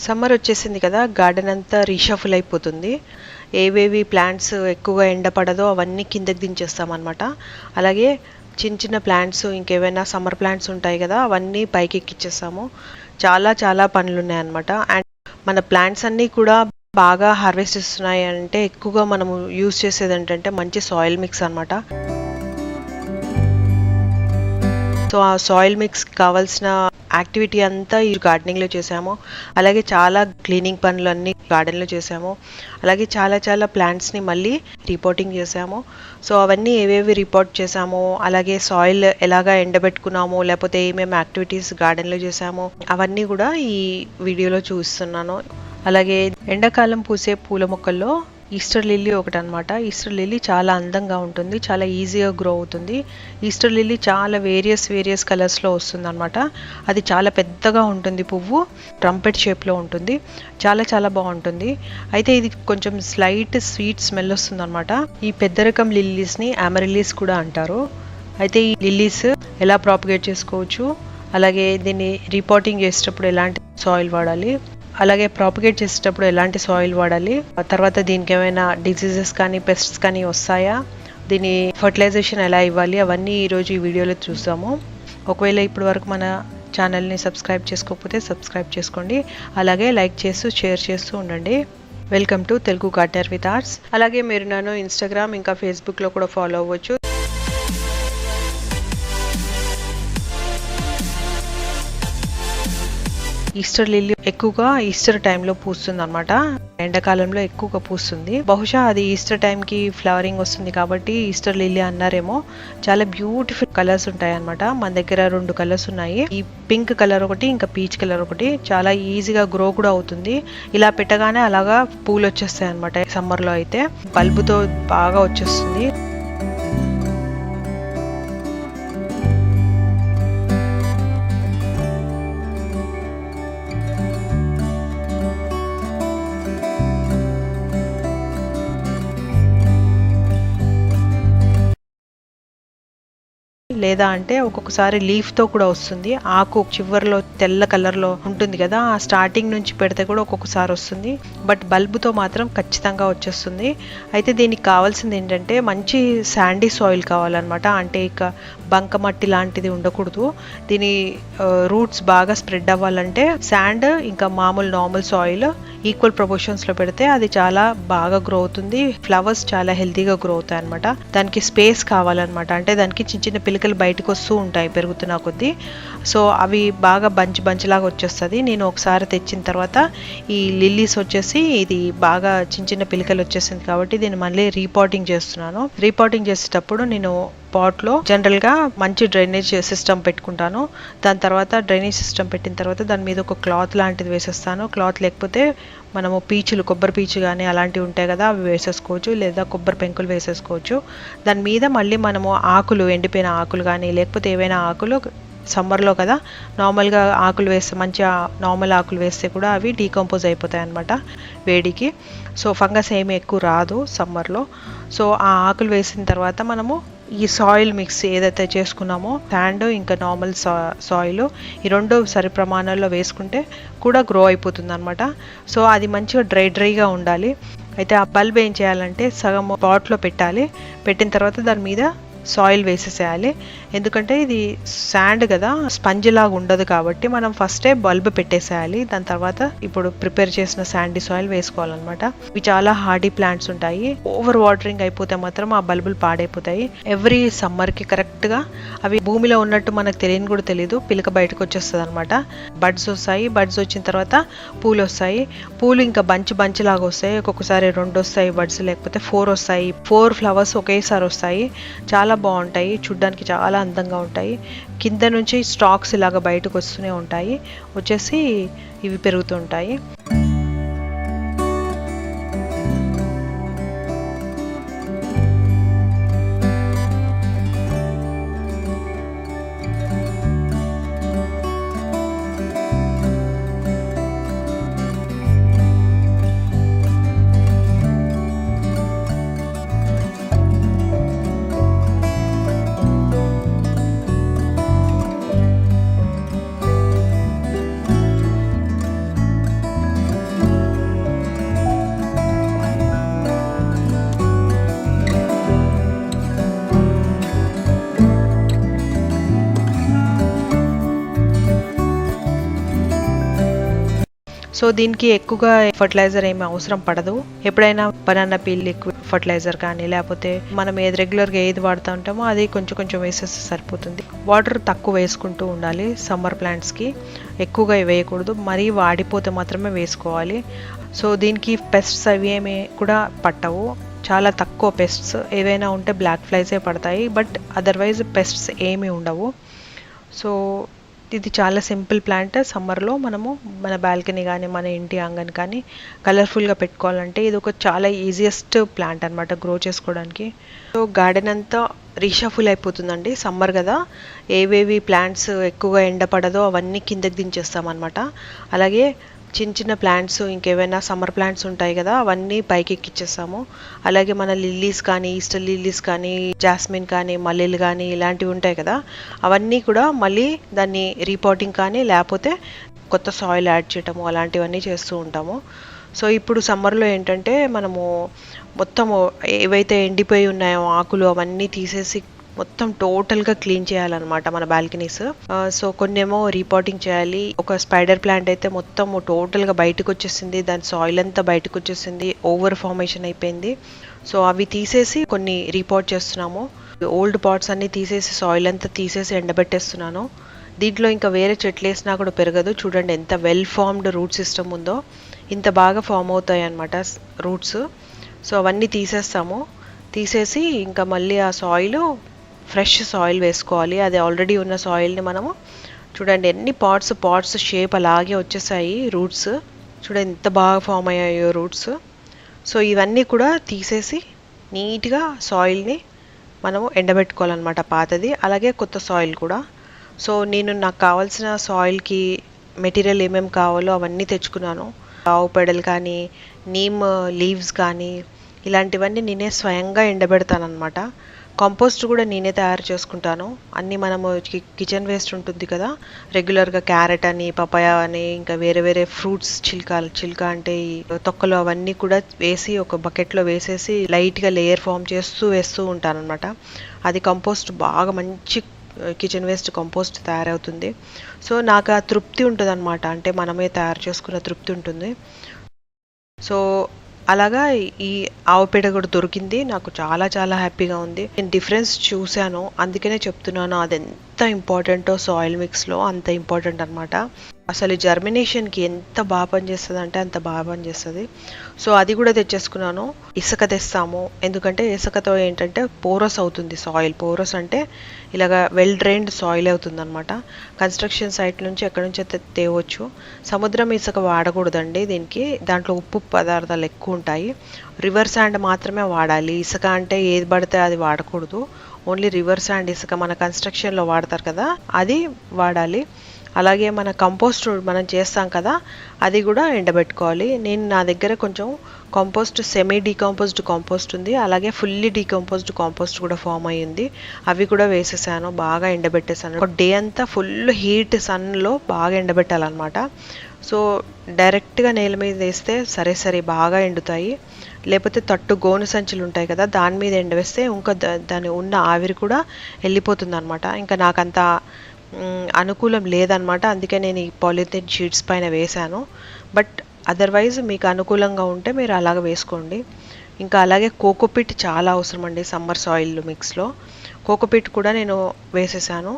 Summer వచ్చేసింది కదా, garden అంతా రీషఫుల్ అయిపోతుంది. ఏవేవి ప్లాంట్స్ ఎక్కువగా ఎండ పడదో అవన్నీ కిందకి దించేస్తామన్నమాట. అలాగే చిన్న చిన్న ప్లాంట్స్ ఇంకేమైనా సమ్మర్ ప్లాంట్స్ ఉంటాయి కదా, అవన్నీ పైకి ఎక్కిచ్చేస్తాము. చాలా చాలా పనులు ఉన్నాయన్నమాట. అండ్ మన ప్లాంట్స్ అన్నీ కూడా బాగా హార్వెస్ట్ ఇస్తున్నాయి అంటే ఎక్కువగా మనము యూజ్ చేసేది ఏంటంటే మంచి సాయిల్ మిక్స్ అనమాట. సో ఆ సాయిల్ మిక్స్ కావాల్సిన యాక్టివిటీ అంతా ఈ గార్డెనింగ్లో చేసాము. అలాగే చాలా క్లీనింగ్ పనులు అన్నీ గార్డెన్లో చేసాము. అలాగే చాలా చాలా ప్లాంట్స్ని మళ్ళీ రిపోర్టింగ్ చేసాము. సో అవన్నీ ఏవేవి రిపోర్ట్ చేసాము, అలాగే సాయిల్ ఎలాగా ఎండబెట్టుకున్నాము, లేకపోతే ఏమేమి యాక్టివిటీస్ గార్డెన్లో చేసాము, అవన్నీ కూడా ఈ వీడియోలో చూస్తున్నాను. అలాగే ఎండాకాలం పూసే పూల మొక్కల్లో ఈస్టర్ లిల్లీ ఒకటి అనమాట. ఈస్టర్ లిల్లీ చాలా అందంగా ఉంటుంది, చాలా ఈజీగా గ్రో అవుతుంది. ఈస్టర్ లిల్లీ చాలా వేరియస్ కలర్స్లో వస్తుంది అనమాట. అది చాలా పెద్దగా ఉంటుంది, పువ్వు ట్రంపెట్ షేప్లో ఉంటుంది, చాలా చాలా బాగుంటుంది. అయితే ఇది కొంచెం స్లైట్ స్వీట్ స్మెల్ వస్తుంది అనమాట. ఈ పెద్ద రకం లిల్లీస్ని అమరిల్లీస్ కూడా అంటారు. అయితే ఈ లిల్లీస్ ఎలా ప్రాపగేట్ చేసుకోవచ్చు, అలాగే దీన్ని రిపోర్టింగ్ చేసేటప్పుడు ఎలాంటి సాయిల్ వాడాలి, అలాగే ప్రాపగేట్ చేసేటప్పుడు ఎలాంటి సాయిల్ వాడాలి, తర్వాత దీనికి ఏమైనా డిసీజెస్ కానీ పెస్ట్స్ కానీ వస్తాయా, దీని ఫర్టిలైజేషన్ ఎలా ఇవ్వాలి, అవన్నీ ఈరోజు ఈ వీడియోలో చూసాము. ఒకవేళ ఇప్పటి వరకు మన ఛానల్ని సబ్స్క్రైబ్ చేసుకోకపోతే సబ్స్క్రైబ్ చేసుకోండి. అలాగే లైక్ చేస్తూ షేర్ చేస్తూ ఉండండి. Welcome to Telugu gardener with arts. అలాగే మీరు నన్ను ఇన్స్టాగ్రామ్ ఇంకా ఫేస్బుక్లో కూడా ఫాలో అవ్వచ్చు. ఈస్టర్ లిల్లీ ఎక్కువగా ఈస్టర్ టైంలో పూస్తుంది అనమాట. ఎండాకాలంలో ఎక్కువగా పూస్తుంది. బహుశా అది ఈస్టర్ టైంకి ఫ్లవరింగ్ వస్తుంది కాబట్టి ఈస్టర్ లిల్లీ అన్నారేమో. చాలా బ్యూటిఫుల్ కలర్స్ ఉంటాయి అనమాట. మన దగ్గర 2 కలర్స్ ఉన్నాయి. ఈ పింక్ కలర్ ఒకటి, ఇంకా పీచ్ కలర్ ఒకటి. చాలా ఈజీగా గ్రో కూడా అవుతుంది. ఇలా పెట్టగానే అలాగా పూలు వచ్చేస్తాయి అనమాట. సమ్మర్లో అయితే బల్బుతో బాగా వచ్చేస్తుంది. లేదా అంటే ఒక్కొక్కసారి లీఫ్తో కూడా వస్తుంది. ఆకు చివరిలో తెల్ల కలర్లో ఉంటుంది కదా, ఆ స్టార్టింగ్ నుంచి పెడితే కూడా ఒక్కొక్కసారి వస్తుంది. బట్ బల్బుతో మాత్రం ఖచ్చితంగా వచ్చేస్తుంది. అయితే దీనికి కావాల్సింది ఏంటంటే మంచి శాండీ సాయిల్ కావాలన్నమాట. అంటే ఇక బంకమట్టి లాంటిది ఉండకూడదు. దీని రూట్స్ బాగా స్ప్రెడ్ అవ్వాలంటే శాండ్ ఇంకా మామూలు నార్మల్ సాయిల్ ఈక్వల్ ప్రపోర్షన్స్లో పెడితే అది చాలా బాగా గ్రో అవుతుంది. ఫ్లవర్స్ చాలా హెల్తీగా గ్రో అవుతాయి అనమాట. దానికి స్పేస్ కావాలన్నమాట. అంటే దానికి చిన్న చిన్న పిలకలు బయటకు వస్తూ ఉంటాయి పెరుగుతున్న కొద్దీ. సో అవి బాగా బంచ్లాగా వచ్చేస్తుంది. నేను ఒకసారి తెచ్చిన తర్వాత ఈ లిల్లీస్ వచ్చేసి ఇది బాగా చిన్న చిన్న పిలకలు వచ్చేసింది కాబట్టి దీన్ని మళ్ళీ రీపాటింగ్ చేస్తున్నాను. రీపాటింగ్ చేసేటప్పుడు నేను పాట్లో జనరల్గా మంచి డ్రైనేజ్ సిస్టమ్ పెట్టుకుంటాను. దాని తర్వాత డ్రైనేజ్ సిస్టమ్ పెట్టిన తర్వాత దాని మీద ఒక క్లాత్ లాంటిది వేసేస్తాను. క్లాత్ లేకపోతే మనము కొబ్బరి పీచు కానీ అలాంటివి ఉంటాయి కదా, అవి వేసేసుకోవచ్చు, లేదా కొబ్బరి పెంకులు వేసేసుకోవచ్చు. దాని మీద మళ్ళీ మనము ఆకులు, ఎండిపోయిన ఆకులు కానీ లేకపోతే ఏవైనా ఆకులు, సమ్మర్లో కదా నార్మల్గా ఆకులు వేస్తే మంచిగా నార్మల్ ఆకులు వేస్తే కూడా అవి డీకంపోజ్ అయిపోతాయి అన్నమాట వేడికి. సో ఫంగస్ ఏమీ ఎక్కువ రాదు సమ్మర్లో. సో ఆ ఆకులు వేసిన తర్వాత మనము ఈ సాయిల్ మిక్స్ ఏదైతే చేసుకున్నామో శాండ్ ఇంకా నార్మల్ సాయిల్ ఈ 2 సరి ప్రమాణాల్లో వేసుకుంటే కూడా గ్రో అయిపోతుంది అనమాట. సో అది మంచిగా డ్రైగా ఉండాలి. అయితే ఆ బల్బ్ ఏం చేయాలంటే సగం పాట్లో పెట్టాలి. పెట్టిన తర్వాత దాని మీద సాయిల్ వేసేసేయాలి. ఎందుకంటే ఇది శాండ్ కదా, స్పంజ్ లాగా ఉండదు కాబట్టి మనం ఫస్టే బల్బ్ పెట్టేసేయాలి. దాని తర్వాత ఇప్పుడు ప్రిపేర్ చేసిన శాండీ సాయిల్ వేసుకోవాలన్నమాట. ఇవి చాలా హార్డీ ప్లాంట్స్ ఉంటాయి. ఓవర్ వాటరింగ్ అయిపోతే మాత్రం ఆ బల్బులు పాడైపోతాయి. ఎవ్రీ సమ్మర్కి కరెక్ట్గా అవి భూమిలో ఉన్నట్టు మనకు తెలియని కూడా తెలియదు, పిలక బయటకు వచ్చేస్తుంది అనమాట. బడ్స్ వస్తాయి. బడ్స్ వచ్చిన తర్వాత పూలు వస్తాయి. పూలు ఇంకా బంచ్ లాగా వస్తాయి. ఒక్కొక్కసారి 2 వస్తాయి బడ్స్, లేకపోతే 4 వస్తాయి. 4 ఫ్లవర్స్ ఒకేసారి వస్తాయి. చాలా బాగుంటాయి, చూడ్డానికి చాలా అందంగా ఉంటాయి. కింద నుంచి స్టాక్స్ ఇలాగా బయటకు వస్తూనే ఉంటాయి, వచ్చేసి ఇవి పెరుగుతుంటాయి. సో దీనికి ఎక్కువగా ఫర్టిలైజర్ ఏమి అవసరం పడదు. ఎప్పుడైనా బనానా పీల్ లిక్విడ్ ఫర్టిలైజర్ కానీ లేకపోతే మనం ఏది రెగ్యులర్గా ఏది వాడుతూ ఉంటామో అది కొంచెం కొంచెం వేసేస్తే సరిపోతుంది. వాటర్ తక్కువ వేసుకుంటూ ఉండాలి. సమ్మర్ ప్లాంట్స్కి ఎక్కువగా వేయకూడదు, మరీ వాడిపోతే మాత్రమే వేసుకోవాలి. సో దీనికి పెస్ట్స్ అవి ఏమి కూడా పట్టవు, చాలా తక్కువ పెస్ట్స్. ఏవైనా ఉంటే బ్లాక్ ఫ్లైసే పడతాయి, బట్ అదర్వైజ్ పెస్ట్స్ ఏమీ ఉండవు. సో ఇది చాలా సింపుల్ ప్లాంట్. సమ్మర్లో మనము మన బాల్కనీ కానీ మన ఇంటి అంగన్ కానీ కలర్ఫుల్గా పెట్టుకోవాలంటే ఇది ఒక చాలా ఈజియెస్ట్ ప్లాంట్ అనమాట గ్రో చేసుకోవడానికి. సో గార్డెన్ అంతా రీషఫుల్ అయిపోతుందండి. సమ్మర్ కదా, ఏవేవి ప్లాంట్స్ ఎక్కువగా ఎండపడదో అవన్నీ కిందకి దించేస్తామన్నమాట. అలాగే చిన్న చిన్న ప్లాంట్స్ ఇంకేమైనా సమ్మర్ ప్లాంట్స్ ఉంటాయి కదా అవన్నీ పైకి ఎక్కిచ్చేస్తాము. అలాగే మన లిల్లీస్ కానీ, ఈస్టర్ లిల్లీస్ కానీ, జాస్మిన్ కానీ, మల్లెలు కానీ ఇలాంటివి ఉంటాయి కదా అవన్నీ కూడా మళ్ళీ దాన్ని రీపాటింగ్ కానీ లేకపోతే కొత్త సాయిల్ యాడ్ చేయటము అలాంటివన్నీ చేస్తూ ఉంటాము. సో ఇప్పుడు సమ్మర్లో ఏంటంటే మనము మొత్తము ఏవైతే ఎండిపోయి ఉన్నాయో ఆకులు అవన్నీ తీసేసి మొత్తం టోటల్గా క్లీన్ చేయాలన్నమాట మన బాల్కనీస్. సో కొన్ని ఏమో రీపాటింగ్ చేయాలి. ఒక స్పైడర్ ప్లాంట్ అయితే మొత్తం టోటల్గా బయటకు వచ్చేసింది, దాని సాయిల్ అంతా బయటకు వచ్చేసింది, ఓవర్ ఫార్మేషన్ అయిపోయింది. సో అవి తీసేసి కొన్ని రీపాట్ చేస్తున్నాము. ఓల్డ్ పాట్స్ అన్నీ తీసేసి సాయిల్ అంతా తీసేసి ఎండబెట్టేస్తున్నాను. దీంట్లో ఇంకా వేరే చెట్లు వేసినా కూడా పెరగదు. చూడండి ఎంత వెల్ ఫార్మ్డ్ రూట్ సిస్టమ్ ఉందో, ఇంత బాగా ఫామ్ అవుతాయి అన్నమాట రూట్స్. సో అవన్నీ తీసేస్తాము. తీసేసి ఇంకా మళ్ళీ ఆ సాయిల్ ఫ్రెష్ సాయిల్ వేసుకోవాలి. అది ఆల్రెడీ ఉన్న సాయిల్ని మనము చూడండి ఎన్ని పాట్స్ షేప్ అలాగే వచ్చేసాయి రూట్స్. చూడండి ఎంత బాగా ఫామ్ అయ్యాయో రూట్స్. సో ఇవన్నీ కూడా తీసేసి నీట్గా సాయిల్ని మనము ఎండబెట్టుకోవాలన్నమాట, పాతది అలాగే కొత్త సాయిల్ కూడా. సో నేను నాకు కావాల్సిన సాయిల్కి మెటీరియల్ ఏమేమి కావాలో అవన్నీ తెచ్చుకున్నాను. ఆవు పెడలు కానీ, నీమ్ లీవ్స్ కానీ ఇలాంటివన్నీ నేనే స్వయంగా ఎండబెడతానమాట. కంపోస్ట్ కూడా నేనే తయారు చేసుకుంటాను. అన్నీ మనము కిచెన్ వేస్ట్ ఉంటుంది కదా రెగ్యులర్గా, క్యారెట్ అని, పపాయ అని, ఇంకా వేరే వేరే ఫ్రూట్స్ చిల్క అంటే ఈ తొక్కలు అవన్నీ కూడా వేసి ఒక బకెట్లో వేసేసి లైట్గా లేయర్ ఫామ్ వేస్తూ ఉంటాను అనమాట. అది కంపోస్ట్ బాగా మంచి కిచెన్ వేస్ట్ కంపోస్ట్ తయారవుతుంది. సో నాకు ఆ తృప్తి ఉంటుంది అనమాట, అంటే మనమే తయారు చేసుకున్న తృప్తి ఉంటుంది. సో అలాగా ఈ ఆవు పేడ కూడా దొరికింది, నాకు చాలా చాలా హ్యాపీగా ఉంది. నేను డిఫరెన్స్ చూశాను, అందుకనే చెప్తున్నాను. అది ఎంత ఇంపార్టెంటో సాయిల్ మిక్స్లో అంత ఇంపార్టెంట్ అనమాట. అసలు జర్మినేషన్కి ఎంత బాగా పనిచేస్తుంది అంటే అంత బాగా పనిచేస్తుంది. సో అది కూడా తెచ్చేసుకున్నాను. ఇసుక తెస్తాము, ఎందుకంటే ఇసుకతో ఏంటంటే పోరస్ అవుతుంది సాయిల్. పోరస్ అంటే ఇలాగా వెల్ డ్రైన్డ్ సాయిల్ అవుతుంది అనమాట. కన్స్ట్రక్షన్ సైట్ నుంచి ఎక్కడి నుంచి తేవచ్చు. సముద్రం ఇసుక వాడకూడదండి దీనికి, దాంట్లో ఉప్పు పదార్థాలు ఎక్కువ ఉంటాయి. రివర్ శాండ్ మాత్రమే వాడాలి. ఇసుక అంటే ఏది పడితే అది వాడకూడదు. ఓన్లీ రివర్ శాండ్ ఇసుక మన కన్స్ట్రక్షన్లో వాడతారు కదా అది వాడాలి. అలాగే మన కంపోస్ట్ మనం చేస్తాం కదా అది కూడా ఎండబెట్టుకోవాలి. నేను నా దగ్గర కొంచెం కాంపోస్ట్, సెమీ డీకంపోజ్డ్ కాంపోస్ట్ ఉంది, అలాగే ఫుల్లీ డీకంపోజ్డ్ కాంపోస్ట్ కూడా ఫామ్ అయ్యింది. అవి కూడా వేసేసాను, బాగా ఎండబెట్టేసాను. ఒక డే అంతా ఫుల్ హీట్ సన్లో బాగా ఎండబెట్టాలన్నమాట. సో డైరెక్ట్గా నేల మీద వేస్తే సరే బాగా ఎండుతాయి. లేకపోతే తట్టు గోను సంచులు ఉంటాయి కదా దాని మీద ఎండవేస్తే ఇంకా దాని ఉన్న ఆవిరి కూడా వెళ్ళిపోతుంది అనమాట. ఇంకా నాకంత అనుకూలం లేదనమాట, అందుకే నేను ఈ పాలిథిన్ షీట్స్ పైన వేశాను. బట్ అదర్వైజ్ మీకు అనుకూలంగా ఉంటే మీరు అలాగ వేసుకోండి. ఇంకా అలాగే కోకోపిట్ చాలా అవసరం అండి సమ్మర్ సాయిల్ మిక్స్లో. కోకోపిట్ కూడా నేను వేసేసాను.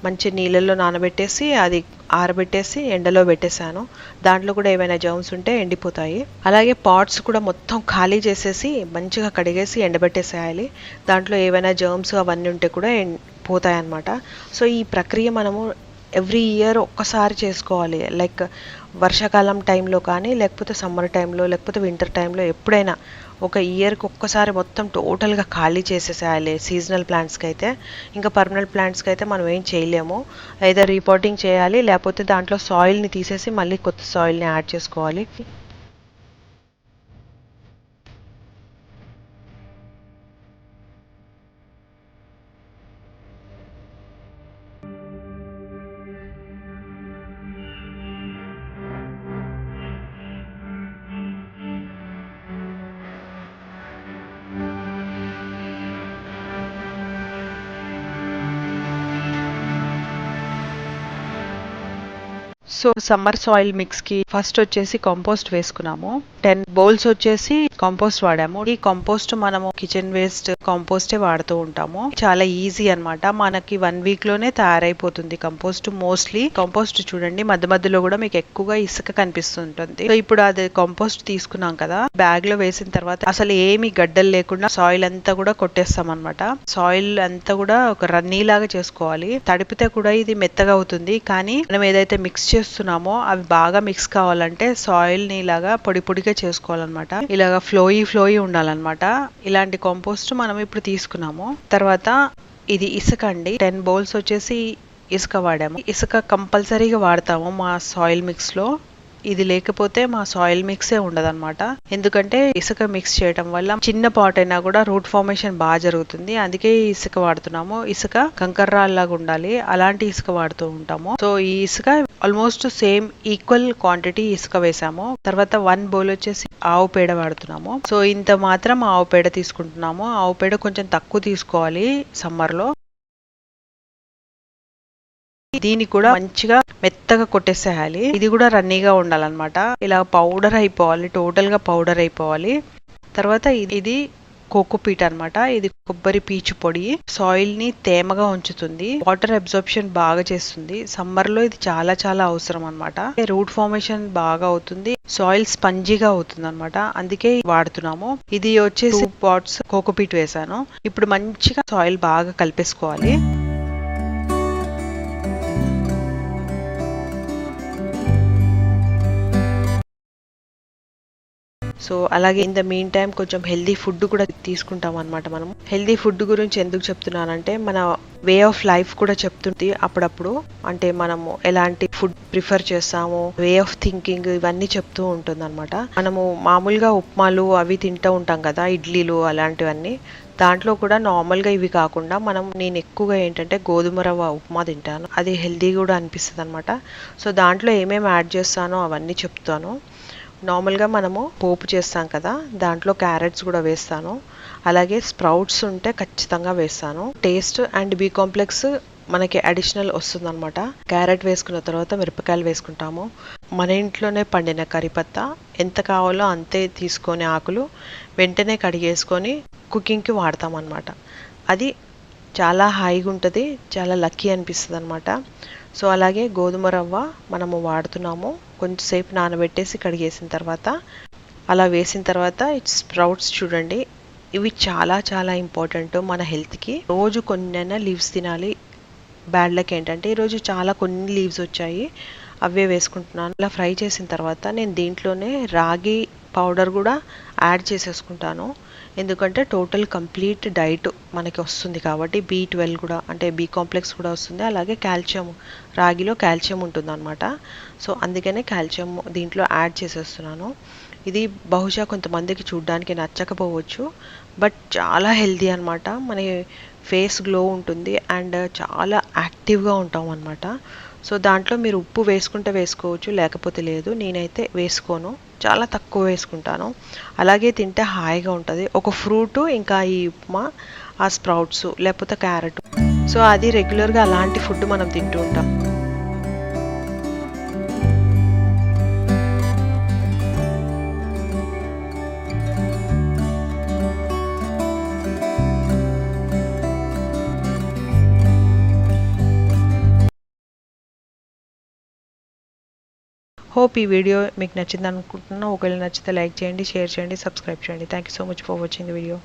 మంచి నీళ్ళల్లో నానబెట్టేసి అది ఆరబెట్టేసి ఎండలో పెట్టేశాను. దాంట్లో కూడా ఏమైనా జర్మ్స్ ఉంటే ఎండిపోతాయి. అలాగే పాట్స్ కూడా మొత్తం ఖాళీ చేసేసి మంచిగా కడిగేసి ఎండబెట్టేసేయాలి. దాంట్లో ఏవైనా జర్మ్స్ అవన్నీ ఉంటే కూడా పోతాయి అన్నమాట. సో ఈ ప్రక్రియ మనము ఎవ్రీ ఇయర్ ఒక్కసారి చేసుకోవాలి. లైక్ వర్షాకాలం టైంలో కానీ, లేకపోతే సమ్మర్ టైంలో, లేకపోతే వింటర్ టైంలో, ఎప్పుడైనా ఒక ఇయర్కి ఒక్కసారి మొత్తం టోటల్గా ఖాళీ చేసేసేయాలి సీజనల్ ప్లాంట్స్కి అయితే. ఇంకా పర్మనెంట్ ప్లాంట్స్కి అయితే మనం ఏం చేయలేము. ఏదో రీపాటింగ్ చేయాలి, లేకపోతే దాంట్లో సాయిల్ని తీసేసి మళ్ళీ కొత్త సాయిల్ని యాడ్ చేసుకోవాలి. సో సమ్మర్ సాయిల్ మిక్స్ కి ఫస్ట్ వచ్చేసి కంపోస్ట్ వేసుకున్నాము. 10 బౌల్స్ వచ్చేసి కంపోస్ట్ వాడాము. ఈ కంపోస్ట్ మనము కిచెన్ వేస్ట్ కంపోస్టే వాడుతూ ఉంటాము. చాలా ఈజీ అన్నమాట. మనకి 1 వీక్ లోనే తయారైపోతుంది కంపోస్ట్. మోస్ట్లీ కంపోస్ట్ చూడండి మధ్య మధ్యలో కూడా మీకు ఎక్కువగా ఇసుక కనిపిస్తుంటుంది. సో ఇప్పుడు అది కంపోస్ట్ తీసుకున్నాం కదా, బ్యాగ్ లో వేసిన తర్వాత అసలు ఏమి గడ్డలు లేకుండా సాయిల్ అంతా కూడా కొట్టేస్తాం అనమాట. సాయిల్ అంతా కూడా ఒక రన్నీ లాగా చేసుకోవాలి. తడిపితే కూడా ఇది మెత్తగా అవుతుంది, కానీ మనం ఏదైతే మిక్స్ చేస్తున్నామో అవి బాగా మిక్స్ కావాలంటే సాయిల్ ని ఇలాగా పొడి పొడిగా చేసుకోవాలన్నమాట. ఇలాగా ఫ్లోయి ఉండాలన్నమాట. ఇలాంటి కంపోస్ట్ మనం ఇప్పుడు తీసుకున్నాము. తర్వాత ఇది ఇసుక అండి. 10 బౌల్స్ వచ్చేసి ఇసుక వాడాము. ఇసుక కంపల్సరీగా వాడతాము మా సాయిల్ మిక్స్ లో. ఇది లేకపోతే మా సాయిల్ మిక్సే ఉండదన్నమాట. ఎందుకంటే ఇసుక మిక్స్ చేయడం వల్ల చిన్న పాట్ అయినా కూడా రూట్ ఫార్మేషన్ బాగా జరుగుతుంది. అందుకే ఇసుక వాడుతున్నాము. ఇసుక కంకర్రాల్లాగా ఉండాలి, అలాంటి ఇసుక వాడుతూ ఉంటాము. సో ఈ ఇసుక ఆల్మోస్ట్ సేమ్ ఈక్వల్ క్వాంటిటీ ఇసుక వేసాము. తర్వాత 1 బౌల్ వచ్చేసి ఆవు పేడ వాడుతున్నాము. సో ఇంత మాత్రం ఆవు పేడ తీసుకుంటున్నాము. ఆవు పేడ కొంచెం తక్కువ తీసుకోవాలి సమ్మర్ లో. దీన్ని కూడా మంచిగా మెత్తగా కొట్టేసేయాలి. ఇది కూడా రన్నీగా ఉండాలన్నమాట. ఇలా పౌడర్ అయిపోవాలి, టోటల్ గా పౌడర్ అయిపోవాలి. తర్వాత ఇది కోకోపీట్ అన్నమాట. ఇది కొబ్బరి పీచు పొడి. సాయిల్ ని తేమగా ఉంచుతుంది, వాటర్ అబ్జార్ప్షన్ బాగా చేస్తుంది. సమ్మర్ లో ఇది చాలా చాలా అవసరం అన్నమాట. రూట్ ఫార్మేషన్ బాగా అవుతుంది, సాయిల్ స్పంజీగా అవుతుంది అనమాట. అందుకే వాడుతున్నాము. ఇది వచ్చేసి 2 పాట్స్ కోకోపీట్ వేసాను. ఇప్పుడు మంచిగా సాయిల్ బాగా కలిపేసుకోవాలి. సో అలాగే ఇన్ ద మీన్ టైం కొంచెం హెల్దీ ఫుడ్ కూడా తీసుకుంటాం అనమాట. మనం హెల్దీ ఫుడ్ గురించి ఎందుకు చెప్తున్నానంటే మన వే ఆఫ్ లైఫ్ కూడా చెప్తుంది అప్పుడప్పుడు. అంటే మనము ఎలాంటి ఫుడ్ ప్రిఫర్ చేస్తాము, వే ఆఫ్ థింకింగ్, ఇవన్నీ చెప్తూ ఉంటుంది అనమాట. మనము మామూలుగా ఉప్మాలు అవి తింటూ ఉంటాం కదా, ఇడ్లీలు అలాంటివన్నీ. దాంట్లో కూడా నార్మల్గా ఇవి కాకుండా నేను ఎక్కువగా ఏంటంటే గోధుమ రవ్వ ఉప్మా తింటాను. అది హెల్దీ కూడా అనిపిస్తుంది అనమాట. సో దాంట్లో ఏమేమి యాడ్ చేస్తానో అవన్నీ చెప్తాను. నార్మల్గా మనము పోపు చేస్తాం కదా, దాంట్లో క్యారెట్స్ కూడా వేస్తాను. అలాగే స్ప్రౌట్స్ ఉంటే ఖచ్చితంగా వేస్తాను. టేస్ట్ అండ్ బి కాంప్లెక్స్ మనకి అడిషనల్ వస్తుంది అనమాట. క్యారెట్ వేసుకున్న తర్వాత మిరపకాయలు వేసుకుంటాము. మన ఇంట్లోనే పండిన కరిపత్తా ఎంత కావాలో అంతే తీసుకొని ఆకులు వెంటనే కడిగేసుకొని కుకింగ్కి వాడతాం అనమాట. అది చాలా హాయిగా ఉంటుంది, చాలా లక్కీ అనిపిస్తుంది అనమాట. సో అలాగే గోధుమ రవ్వ మనము వాడుతున్నాము. కొంచెంసేపు నానబెట్టేసి కడిగేసిన తర్వాత అలా వేసిన తర్వాత స్ప్రౌట్స్ చూడండి, ఇవి చాలా చాలా ఇంపార్టెంట్ మన హెల్త్కి. రోజు కొన్నైనా లీవ్స్ తినాలి. బ్యాడ్ లక్ ఏంటంటే ఈరోజు చాలా కొన్ని లీవ్స్ వచ్చాయి, అవే వేసుకుంటున్నాను. అలా ఫ్రై చేసిన తర్వాత నేను దీంట్లోనే రాగి పౌడర్ కూడా యాడ్ చేసేసుకుంటాను. ఎందుకంటే టోటల్ కంప్లీట్ డైట్ మనకి వస్తుంది కాబట్టి. B12 కూడా అంటే బి కాంప్లెక్స్ కూడా వస్తుంది. అలాగే కాల్షియం, రాగిలో కాల్షియం ఉంటుంది అనమాట. సో అందుకనే కాల్షియం దీంట్లో యాడ్ చేసేస్తున్నాను. ఇది బహుశా కొంతమందికి చూడడానికి నచ్చకపోవచ్చు, బట్ చాలా హెల్దీ అనమాట. మన ఫేస్ గ్లో ఉంటుంది అండ్ చాలా యాక్టివ్గా ఉంటాం అనమాట. సో దాంట్లో మీరు ఉప్పు వేసుకుంటే వేసుకోవచ్చు, లేకపోతే లేదు. నేనైతే వేసుకోను, చాలా తక్కువ వేసుకుంటాను. అలాగే తింటే హాయిగా ఉంటుంది. ఒక ఫ్రూటు, ఇంకా ఈ ఉప్మా, ఆ స్ప్రౌట్స్ లేకపోతే క్యారెట్. సో అది రెగ్యులర్గా అలాంటి ఫుడ్ మనం తింటూ ఉంటాం. హోప్ ఈ వీడియో మీకు నచ్చింది అనుకుంటున్నాను. ఒకవేళ నచ్చితే లైక్ చేయండి, షేర్ చేయండి, సబ్స్క్రైబ్ చేయండి. Thank you so much for watching the video.